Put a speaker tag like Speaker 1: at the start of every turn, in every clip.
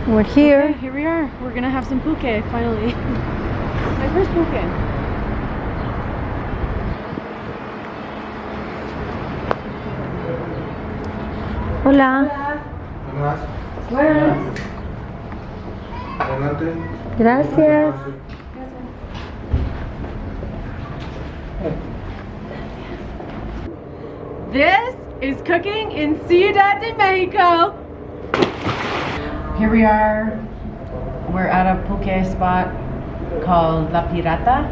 Speaker 1: We're here.
Speaker 2: Okay, here we are. We're gonna have some pulque finally. My first pulque.
Speaker 1: Hola.
Speaker 2: Buenas.
Speaker 3: Adelante.
Speaker 1: Gracias.
Speaker 2: This is cooking in CDMX. Here we are. We're at a pulque spot called La Pirata,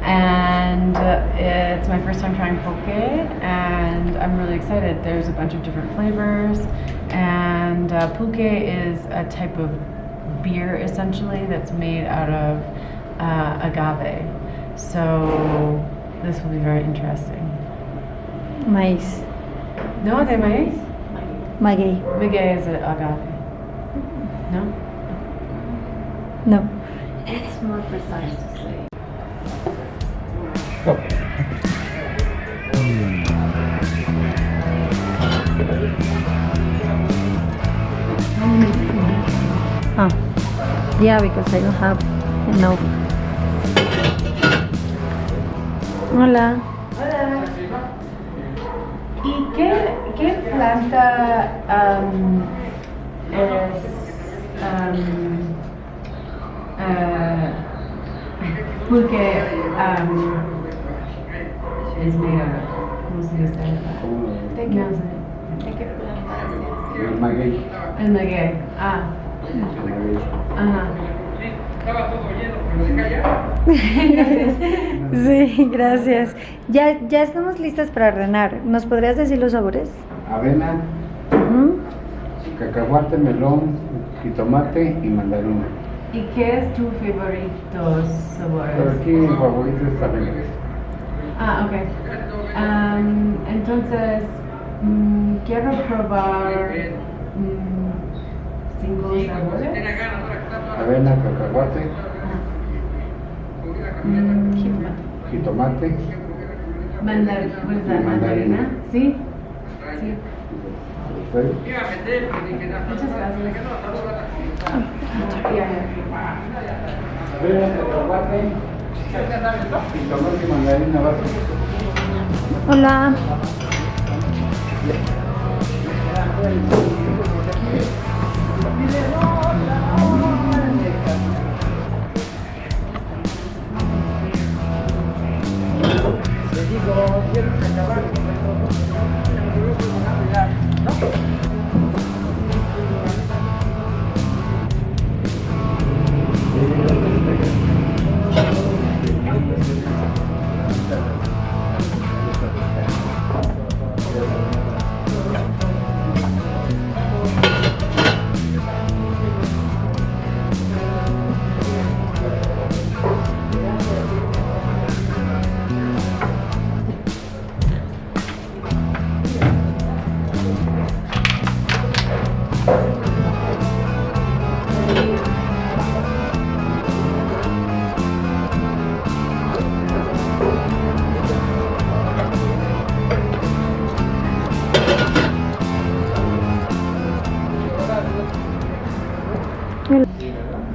Speaker 2: and it's my first time trying pulque, and I'm really excited. There's a bunch of different flavors, and pulque is a type of beer essentially that's made out of agave. So this will be very interesting.
Speaker 1: Maíz.
Speaker 2: No, de maíz?
Speaker 1: Maguey.
Speaker 2: Maguey is agave. No?
Speaker 1: No.
Speaker 4: It's more precise to say.
Speaker 1: Yeah, because I don't have enough. Hola.
Speaker 2: Hola. ¿Y qué planta es pulque es made of? ¿Cómo se dice?
Speaker 4: ¿De qué planta es?
Speaker 3: El maguey.
Speaker 2: El maguey. Ah. Ajá.
Speaker 1: Sí, gracias. Ya estamos listas para ordenar. ¿Nos podrías decir los sabores?
Speaker 3: Avena, cacahuate, melón, jitomate y mandarina.
Speaker 2: ¿Y qué es tu favorito sabor?
Speaker 3: Pero aquí mi favorito es avena.
Speaker 2: Ah, ok. Entonces, quiero probar 5 sabores.
Speaker 3: Avena, cacahuate, jitomate.
Speaker 2: Mandarina. ¿Sí? Sí.
Speaker 3: ¿Sí?
Speaker 2: Muchas gracias.
Speaker 3: Avena, cacahuate, jitomate y mandarina básica.
Speaker 1: Hola.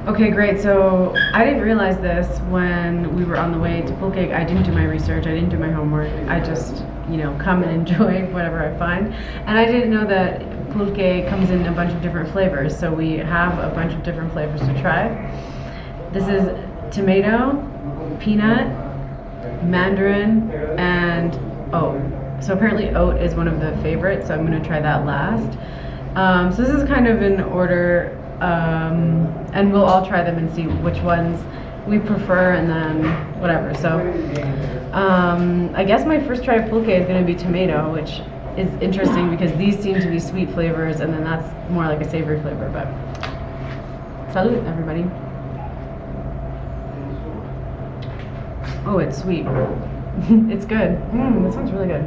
Speaker 2: Okay, great. So I didn't realize this when we were on the way to Pulque. I didn't do my research. I didn't do my homework. I just, come and enjoy whatever I find. And I didn't know that Pulque comes in a bunch of different flavors. So we have a bunch of different flavors to try. This is tomato, peanut, mandarin, and oat. So apparently oat is one of the favorites. So I'm going to try that last. So this is kind of in order. And we'll all try them and see which ones we prefer and then whatever. So I guess my first try of pulque is going to be tomato, which is interesting because these seem to be sweet flavors and then that's more like a savory flavor. But salud, everybody. Oh, it's sweet. It's good. This one's really good.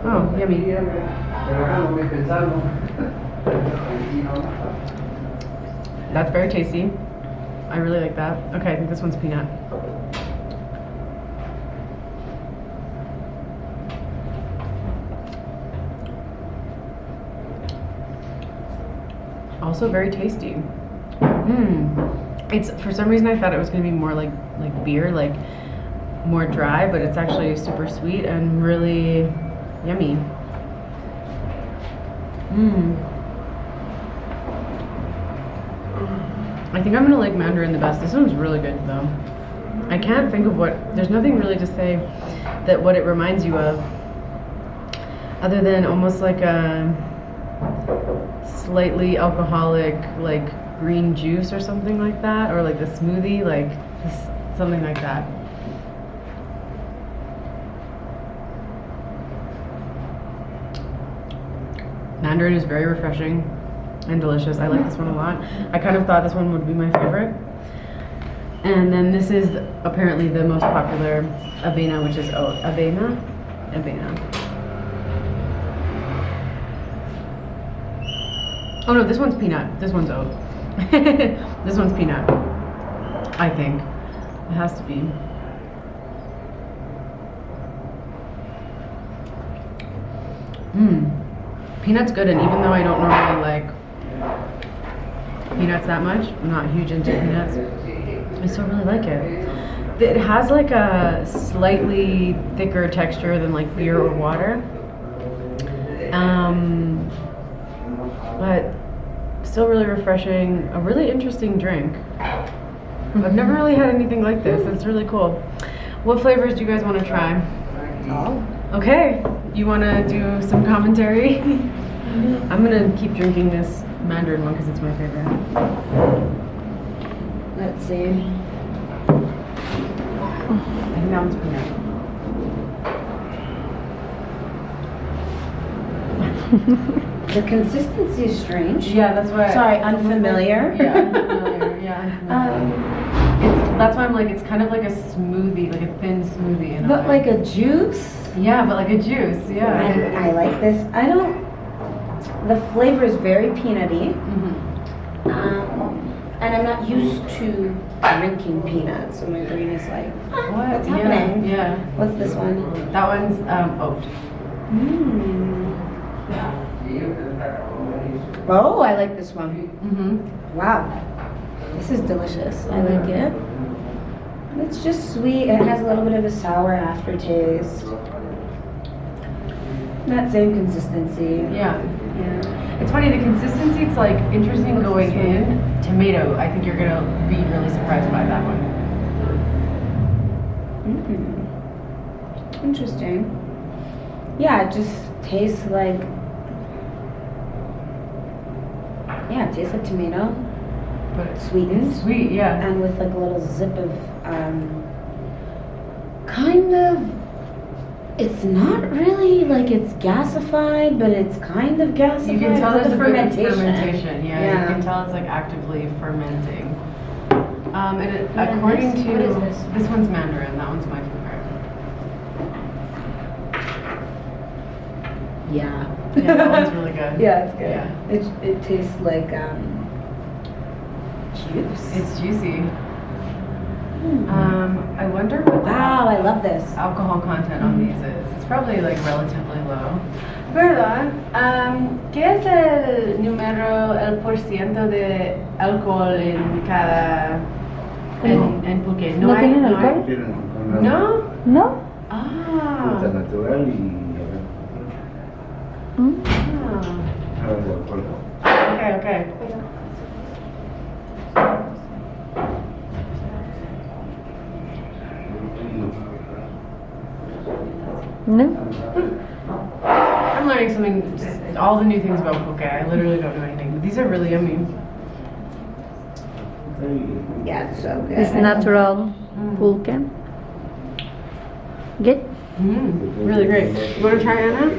Speaker 2: Oh, yummy. That's very tasty. I really like that. Okay, I think this one's peanut. Also very tasty. It's, for some reason I thought it was gonna be more like beer, like more dry, but it's actually super sweet and really yummy. I think I'm gonna like mandarin the best. This one's really good though. I can't think of there's nothing really to say that what it reminds you of, other than almost like a slightly alcoholic, like green juice or something like that, or like the smoothie, like this, something like that. Mandarin is very refreshing and delicious. I like this one a lot. I kind of thought this one would be my favorite. And then this is apparently the most popular avena, which is oat. Avena. Oh no, this one's peanut. This one's oat. This one's peanut. I think. It has to be. Peanut's good, and even though I don't normally like peanuts that much, I'm not huge into peanuts, I still really like it. It has like a slightly thicker texture than like beer or water. But still really refreshing, a really interesting drink. I've never really had anything like this. It's really cool. What flavors do you guys want to try?
Speaker 1: All.
Speaker 2: Okay, you want to do some commentary? I'm gonna keep drinking this mandarin one because it's my favorite.
Speaker 1: Let's see.
Speaker 2: I think that one's peanut.
Speaker 5: The consistency is strange.
Speaker 2: Yeah, that's why.
Speaker 5: Sorry, unfamiliar.
Speaker 2: Yeah, unfamiliar. Yeah, unfamiliar. That's why I'm like, it's kind of like a smoothie, like a thin smoothie. In a
Speaker 5: But
Speaker 2: way.
Speaker 5: like a juice.
Speaker 2: Yeah, but like a juice. Yeah.
Speaker 5: I like this. I don't. The flavor is very peanutty, and I'm not used to drinking peanuts, so my brain is like, what's happening?
Speaker 2: Yeah.
Speaker 5: What's this one?
Speaker 2: That one's oat.
Speaker 5: Oh, I like this one.
Speaker 2: Mm-hmm.
Speaker 5: Wow, this is delicious. I like it. It's just sweet. It has a little bit of a sour aftertaste. That same consistency.
Speaker 2: Yeah. It's funny, the consistency, it's like interesting going in. Tomato, I think you're gonna be really surprised by that one.
Speaker 5: Interesting. Yeah, it just tastes like, it tastes like tomato,
Speaker 2: But it's
Speaker 5: sweetened,
Speaker 2: sweet, yeah.
Speaker 5: and with like a little zip of, kind of, it's not really like it's gasified, but it's kind of gasified.
Speaker 2: You can tell
Speaker 5: it's
Speaker 2: there's
Speaker 5: like
Speaker 2: a bit of fermentation. Yeah,
Speaker 5: Yeah.
Speaker 2: you can tell it's like actively fermenting. And it,
Speaker 5: And
Speaker 2: according
Speaker 5: this?
Speaker 2: to
Speaker 5: What is this?
Speaker 2: one's mandarin. That one's my favorite.
Speaker 5: Yeah.
Speaker 2: Yeah, that one's really good.
Speaker 5: Yeah, it's good.
Speaker 2: Yeah.
Speaker 5: It tastes like juice.
Speaker 2: It's juicy. I wonder what
Speaker 5: Wow, I love this.
Speaker 2: alcohol content on these is. It's probably like relatively low. Perdón, ¿qué es el número, el porciento de alcohol en cada, en pulque?
Speaker 1: ¿No
Speaker 2: hay?
Speaker 1: tienen
Speaker 2: ¿No hay?
Speaker 1: alcohol?
Speaker 2: ¿No?
Speaker 1: ¿No?
Speaker 2: Ah.
Speaker 3: Fruta natural y nada de alcohol.
Speaker 2: Okay, okay.
Speaker 1: No.
Speaker 2: I'm learning something, just all the new things about pulque. I literally don't know anything, but these are really yummy.
Speaker 5: Yeah, it's so good.
Speaker 1: It's natural pulque. Good?
Speaker 2: Really great. You want to try, Anna?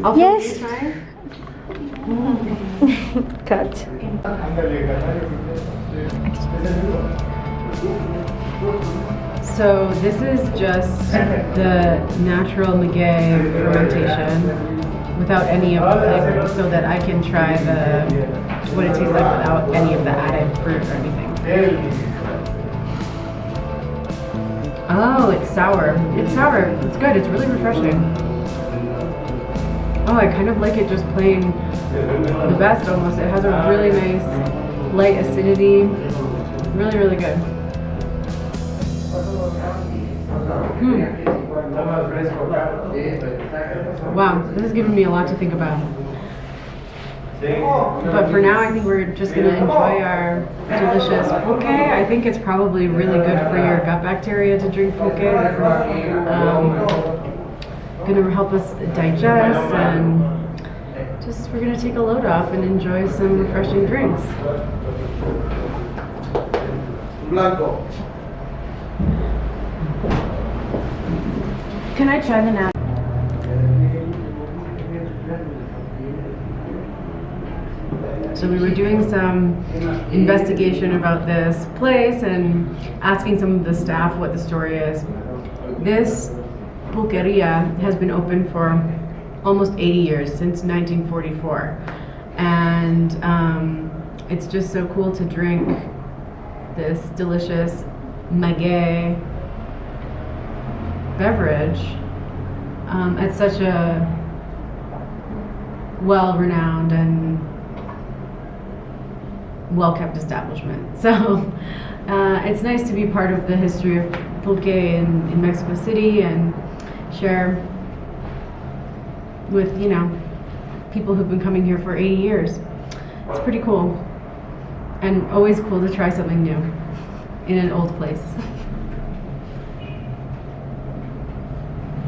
Speaker 2: I'll
Speaker 1: Yes.
Speaker 2: try.
Speaker 1: Cut.
Speaker 2: So this is just the natural maguey fermentation without any of the flavor, so that I can try what it tastes like without any of the added fruit or anything. Oh, it's sour. It's sour. It's good. It's really refreshing. Oh, I kind of like it just plain the best almost. It has a really nice light acidity. Really, really good. Wow, this has given me a lot to think about. But for now, I think we're just going to enjoy our delicious pulque. I think it's probably really good for your gut bacteria to drink pulque. This is going to help us digest, and just we're going to take a load off and enjoy some refreshing drinks.
Speaker 3: Blanco.
Speaker 2: Can I try the napkin? So we were doing some investigation about this place and asking some of the staff what the story is. This Pulqueria has been open for almost 80 years, since 1944. And it's just so cool to drink this delicious maguey beverage at such a well-renowned and well-kept establishment. So it's nice to be part of the history of pulque in Mexico City and share with, you know, people who've been coming here for 80 years. It's pretty cool, and always cool to try something new in an old place.